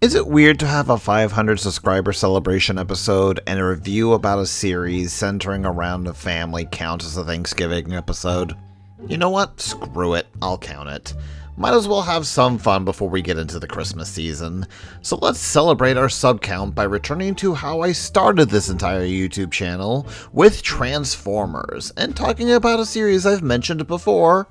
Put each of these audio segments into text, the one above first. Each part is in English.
Is it weird to have a 500 subscriber celebration episode and a review about a series centering around a family count as a Thanksgiving episode? You know what? Screw it. I'll count it. Might as well have some fun before we get into the Christmas season. So let's celebrate our sub count by returning to how I started this entire YouTube channel with Transformers and talking about a series I've mentioned before,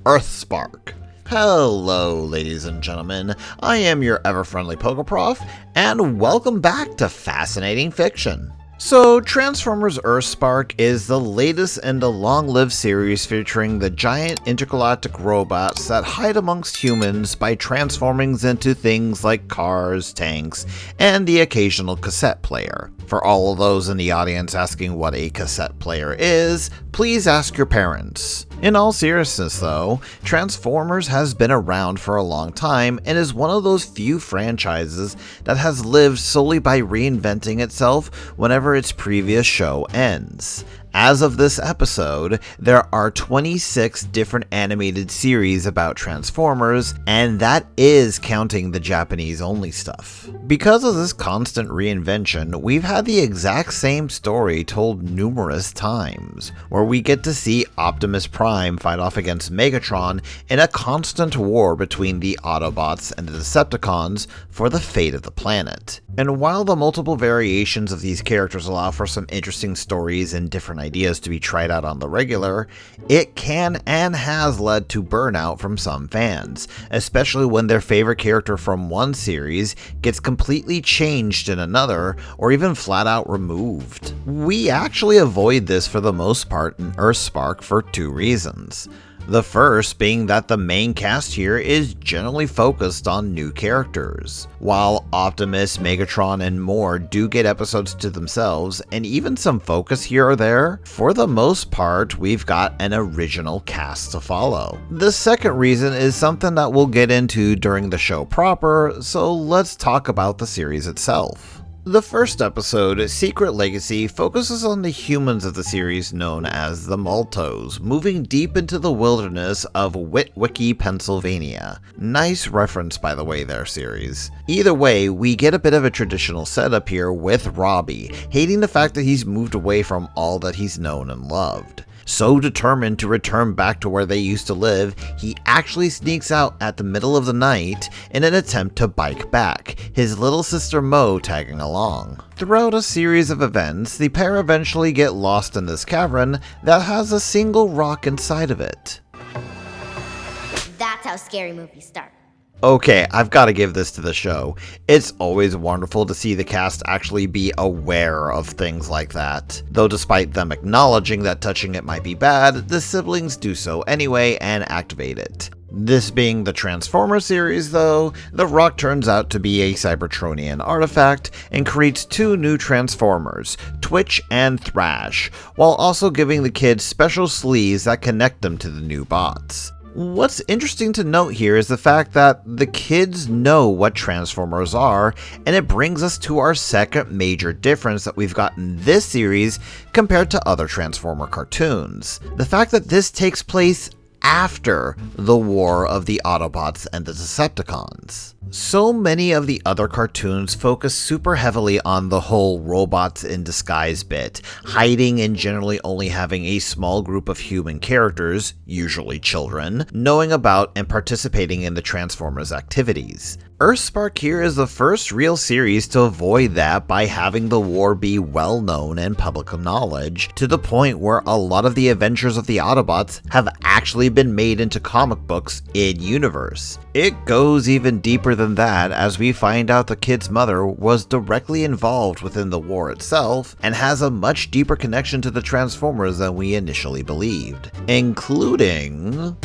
Earthspark. Hello, ladies and gentlemen, I am your ever-friendly Pokeprof, and welcome back to Fascinating Fiction. So, Transformers Earthspark is the latest in the long-lived series featuring the giant intergalactic robots that hide amongst humans by transforming into things like cars, tanks, and the occasional cassette player. For all of those in the audience asking what a cassette player is, please ask your parents. In all seriousness though, Transformers has been around for a long time and is one of those few franchises that has lived solely by reinventing itself whenever its previous show ends. As of this episode, there are 26 different animated series about Transformers, and that is counting the Japanese-only stuff. Because of this constant reinvention, we've had the exact same story told numerous times, where we get to see Optimus Prime fight off against Megatron in a constant war between the Autobots and the Decepticons for the fate of the planet. And while the multiple variations of these characters allow for some interesting stories and different ideas to be tried out on the regular, it can and has led to burnout from some fans, especially when their favorite character from one series gets completely changed in another, or even flat out removed. We actually avoid this for the most part in Earthspark for two reasons. The first being that the main cast here is generally focused on new characters. While Optimus, Megatron, and more do get episodes to themselves, and even some focus here or there, for the most part we've got an original cast to follow. The second reason is something that we'll get into during the show proper, so let's talk about the series itself. The first episode, Secret Legacy, focuses on the humans of the series known as the Maltos, moving deep into the wilderness of Witwicky, Pennsylvania. Nice reference, by the way, there, series. Either way, we get a bit of a traditional setup here with Robbie, hating the fact that he's moved away from all that he's known and loved. So determined to return back to where they used to live, he actually sneaks out at the middle of the night in an attempt to bike back, his little sister Mo tagging along. Throughout a series of events, the pair eventually get lost in this cavern that has a single rock inside of it. That's how scary movies start. Okay, I've got to give this to the show. It's always wonderful to see the cast actually be aware of things like that. Though despite them acknowledging that touching it might be bad, the siblings do so anyway and activate it. This being the Transformers series though, the rock turns out to be a Cybertronian artifact and creates two new Transformers, Twitch and Thrash, while also giving the kids special sleeves that connect them to the new bots. What's interesting to note here is the fact that the kids know what Transformers are, and it brings us to our second major difference that we've got in this series compared to other Transformer cartoons. The fact that this takes place after the war of the Autobots and the Decepticons. So many of the other cartoons focus super heavily on the whole robots in disguise bit, hiding and generally only having a small group of human characters, usually children, knowing about and participating in the Transformers activities. Earthspark here is the first real series to avoid that by having the war be well known and public knowledge, to the point where a lot of the adventures of the Autobots have actually been made into comic books in-universe. It goes even deeper than that as we find out the kid's mother was directly involved within the war itself and has a much deeper connection to the Transformers than we initially believed, including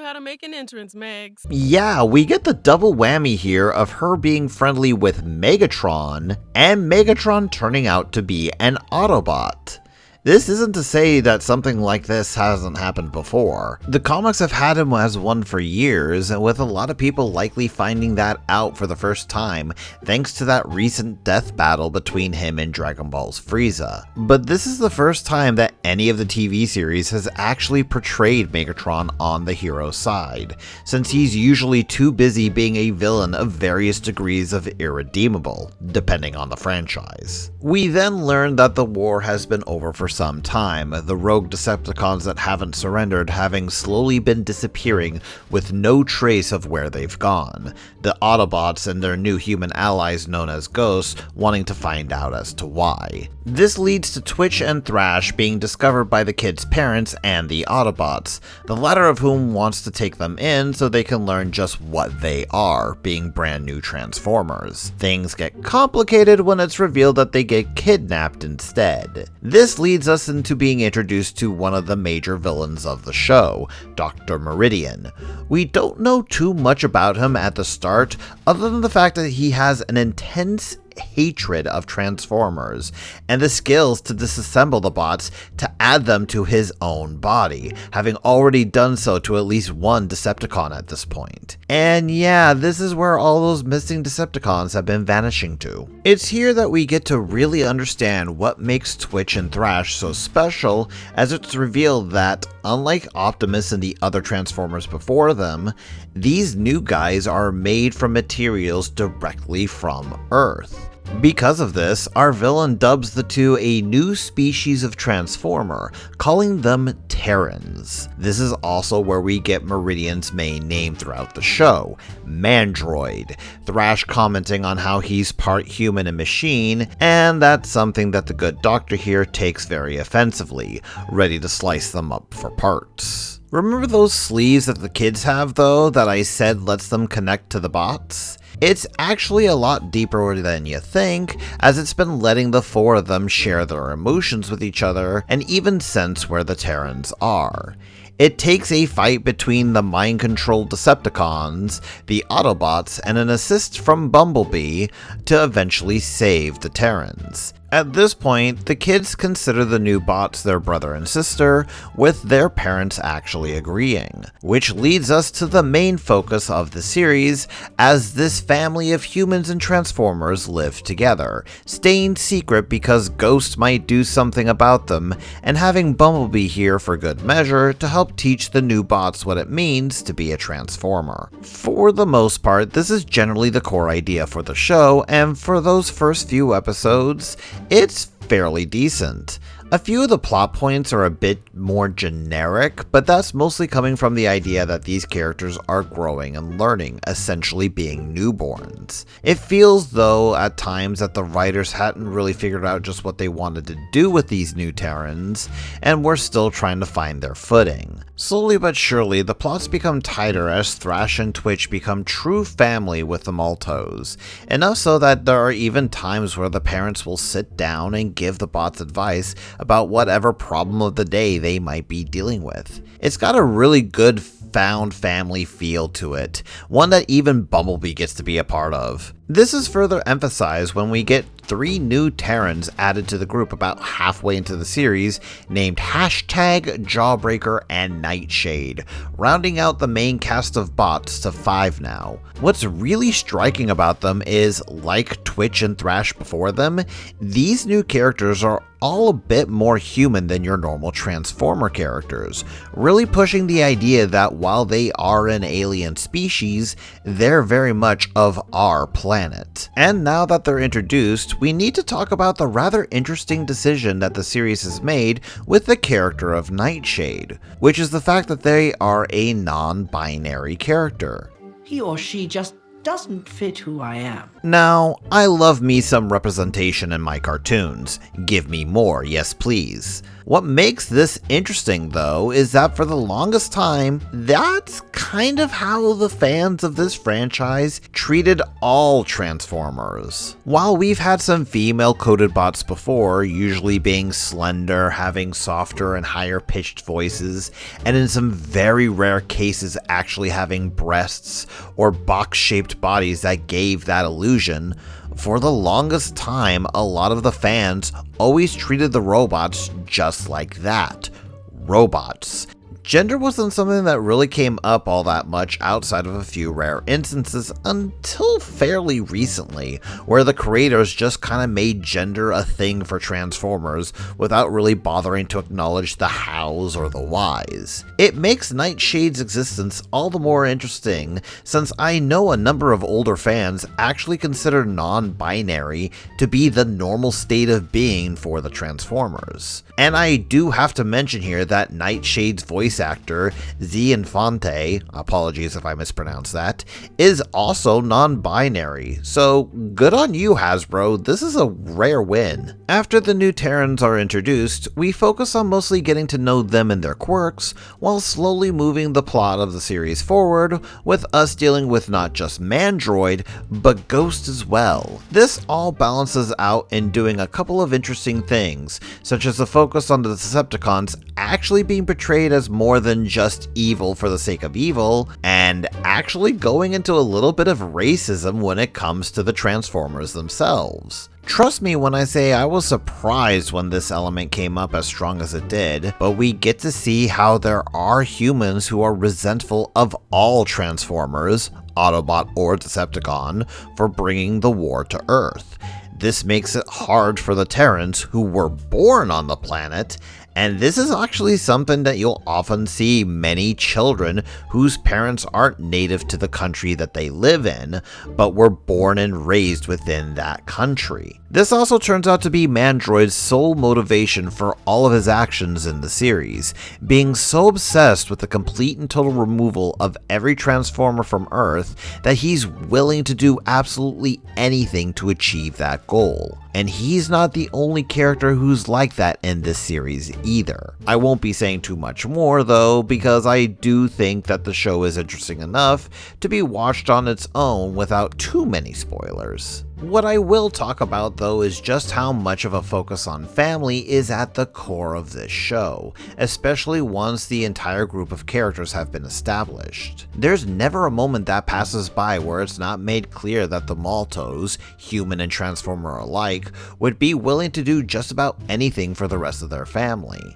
how to make an entrance, Megs. Yeah, we get the double whammy here of her being friendly with Megatron, and Megatron turning out to be an Autobot. This isn't to say that something like this hasn't happened before. The comics have had him as one for years, and with a lot of people likely finding that out for the first time thanks to that recent death battle between him and Dragon Ball's Frieza. But this is the first time that any of the TV series has actually portrayed Megatron on the hero side, since he's usually too busy being a villain of various degrees of irredeemable, depending on the franchise. We then learn that the war has been over for some time, the rogue Decepticons that haven't surrendered having slowly been disappearing with no trace of where they've gone, the Autobots and their new human allies known as Ghosts wanting to find out as to why. This leads to Twitch and Thrash being discovered by the kids' parents and the Autobots, the latter of whom wants to take them in so they can learn just what they are, being brand new Transformers. Things get complicated when it's revealed that they get kidnapped instead. This leads us into being introduced to one of the major villains of the show, Dr. Meridian. We don't know too much about him at the start, other than the fact that he has an intense hatred of Transformers, and the skills to disassemble the bots to add them to his own body, having already done so to at least one Decepticon at this point. And yeah, this is where all those missing Decepticons have been vanishing to. It's here that we get to really understand what makes Twitch and Thrash so special, as it's revealed that, unlike Optimus and the other Transformers before them, these new guys are made from materials directly from Earth. Because of this, our villain dubs the two a new species of Transformer, calling them Terrans. This is also where we get Meridian's main name throughout the show, Mandroid, Thrash commenting on how he's part human and machine, and that's something that the good doctor here takes very offensively, ready to slice them up for parts. Remember those sleeves that the kids have though, that I said lets them connect to the bots? It's actually a lot deeper than you think, as it's been letting the four of them share their emotions with each other and even sense where the Terrans are. It takes a fight between the mind-controlled Decepticons, the Autobots, and an assist from Bumblebee to eventually save the Terrans. At this point, the kids consider the new bots their brother and sister, with their parents actually agreeing, which leads us to the main focus of the series, as this family of humans and Transformers live together, staying secret because Ghost might do something about them, and having Bumblebee here for good measure to help teach the new bots what it means to be a Transformer. For the most part, this is generally the core idea for the show, and for those first few episodes, it's fairly decent. A few of the plot points are a bit more generic, but that's mostly coming from the idea that these characters are growing and learning, essentially being newborns. It feels though at times that the writers hadn't really figured out just what they wanted to do with these new Terrans, and were still trying to find their footing. Slowly but surely, the plots become tighter as Thrash and Twitch become true family with the Maltos, enough so that there are even times where the parents will sit down and give the bots advice about whatever problem of the day they might be dealing with. It's got a really good found family feel to it, one that even Bumblebee gets to be a part of. This is further emphasized when we get 3 new Terrans added to the group about halfway into the series, named Jawbreaker and Nightshade, rounding out the main cast of bots to 5 now. What's really striking about them is, like Twitch and Thrash before them, these new characters are all a bit more human than your normal Transformer characters, really pushing the idea that while they are an alien species, they're very much of our planet. And now that they're introduced, we need to talk about the rather interesting decision that the series has made with the character of Nightshade, which is the fact that they are a non-binary character. He or she just doesn't fit who I am. Now, I love me some representation in my cartoons. Give me more, yes please. What makes this interesting though is that for the longest time, that's kind of how the fans of this franchise treated all Transformers. While we've had some female coded bots before, usually being slender, having softer and higher pitched voices, and in some very rare cases actually having breasts or box-shaped bodies that gave that illusion, For the longest time, a lot of the fans always treated the robots just like that. Robots. Gender wasn't something that really came up all that much outside of a few rare instances until fairly recently, where the creators just kind of made gender a thing for Transformers without really bothering to acknowledge the hows or the whys. It makes Nightshade's existence all the more interesting, since I know a number of older fans actually consider non-binary to be the normal state of being for the Transformers. And I do have to mention here that Nightshade's voice actor, Z Infante, apologies if I mispronounce that, is also non-binary, so good on you, Hasbro, this is a rare win. After the new Terrans are introduced, we focus on mostly getting to know them and their quirks, while slowly moving the plot of the series forward, with us dealing with not just Mandroid, but Ghost as well. This all balances out in doing a couple of interesting things, such as the focus on the Decepticons actually being portrayed as more than just evil for the sake of evil, and actually going into a little bit of racism when it comes to the Transformers themselves. Trust me when I say I was surprised when this element came up as strong as it did, but we get to see how there are humans who are resentful of all Transformers, Autobot or Decepticon, for bringing the war to Earth. This makes it hard for the Terrans who were born on the planet, and this is actually something that you'll often see many children whose parents aren't native to the country that they live in, but were born and raised within that country. This also turns out to be Mandroid's sole motivation for all of his actions in the series, being so obsessed with the complete and total removal of every Transformer from Earth that he's willing to do absolutely anything to achieve that goal. And he's not the only character who's like that in this series either. I won't be saying too much more though, because I do think that the show is interesting enough to be watched on its own without too many spoilers. What I will talk about though is just how much of a focus on family is at the core of this show, especially once the entire group of characters have been established. There's never a moment that passes by where it's not made clear that the Maltos, human and Transformer alike, would be willing to do just about anything for the rest of their family.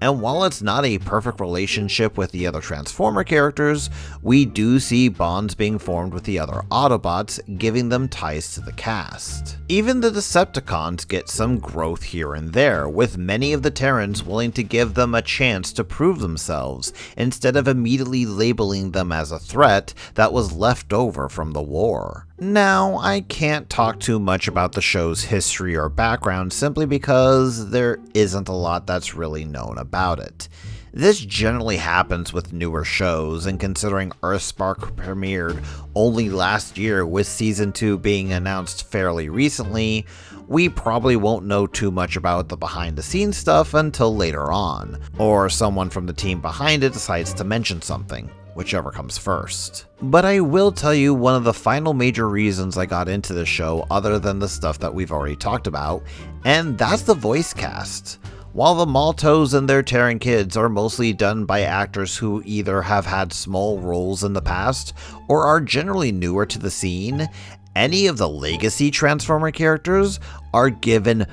And while it's not a perfect relationship with the other Transformer characters, we do see bonds being formed with the other Autobots, giving them ties to the cast. Even the Decepticons get some growth here and there, with many of the Terrans willing to give them a chance to prove themselves, instead of immediately labeling them as a threat that was left over from the war. Now, I can't talk too much about the show's history or background simply because there isn't a lot that's really known about it. This generally happens with newer shows, and considering Earthspark premiered only last year with Season 2 being announced fairly recently, we probably won't know too much about the behind the scenes stuff until later on, or someone from the team behind it decides to mention something. Whichever comes first. But I will tell you one of the final major reasons I got into the show other than the stuff that we've already talked about, and that's the voice cast. While the Maltos and their Terran kids are mostly done by actors who either have had small roles in the past or are generally newer to the scene, any of the legacy Transformer characters are given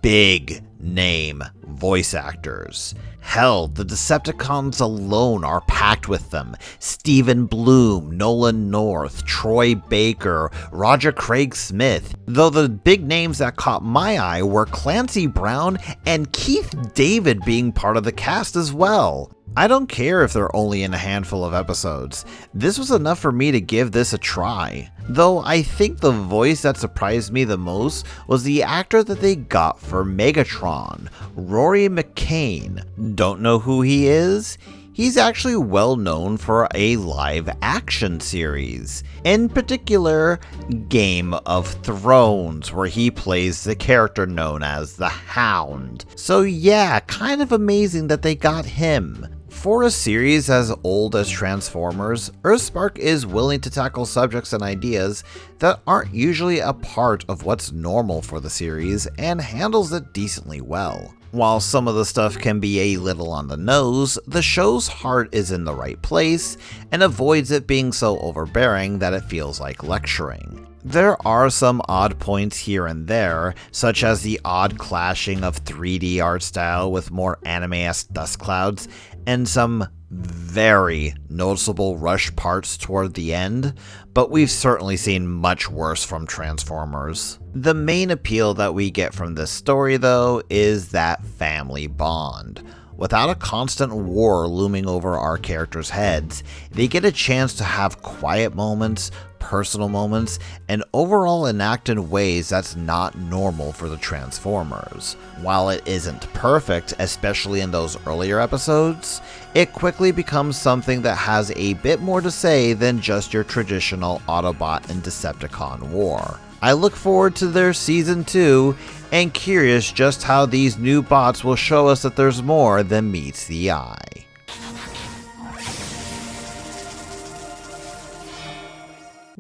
big name voice actors. Hell, the Decepticons alone are packed with them. Stephen Bloom, Nolan North, Troy Baker, Roger Craig Smith, though the big names that caught my eye were Clancy Brown and Keith David being part of the cast as well. I don't care if they're only in a handful of episodes. This was enough for me to give this a try. Though I think the voice that surprised me the most was the actor that they got for Megatron, Rory McCain. Don't know who he is? He's actually well known for a live action series, in particular Game of Thrones, where he plays the character known as the Hound. So yeah, kind of amazing that they got him. For a series as old as Transformers, Earthspark is willing to tackle subjects and ideas that aren't usually a part of what's normal for the series and handles it decently well. While some of the stuff can be a little on the nose, the show's heart is in the right place and avoids it being so overbearing that it feels like lecturing. There are some odd points here and there, such as the odd clashing of 3D art style with more anime-esque dust clouds, and some very noticeable rush parts toward the end, but we've certainly seen much worse from Transformers. The main appeal that we get from this story, though, is that family bond. Without a constant war looming over our characters' heads, they get a chance to have quiet moments, personal moments, and overall enact in ways that's not normal for the Transformers. While it isn't perfect, especially in those earlier episodes, it quickly becomes something that has a bit more to say than just your traditional Autobot and Decepticon war. I look forward to their Season 2, and curious just how these new bots will show us that there's more than meets the eye.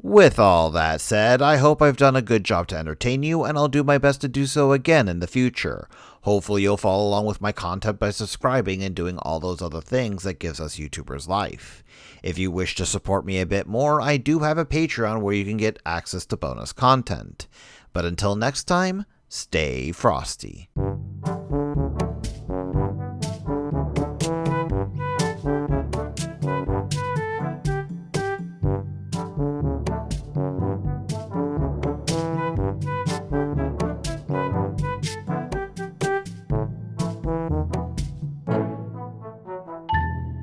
With all that said, I hope I've done a good job to entertain you, and I'll do my best to do so again in the future. Hopefully you'll follow along with my content by subscribing and doing all those other things that gives us YouTubers life. If you wish to support me a bit more, I do have a Patreon where you can get access to bonus content. But until next time, stay frosty.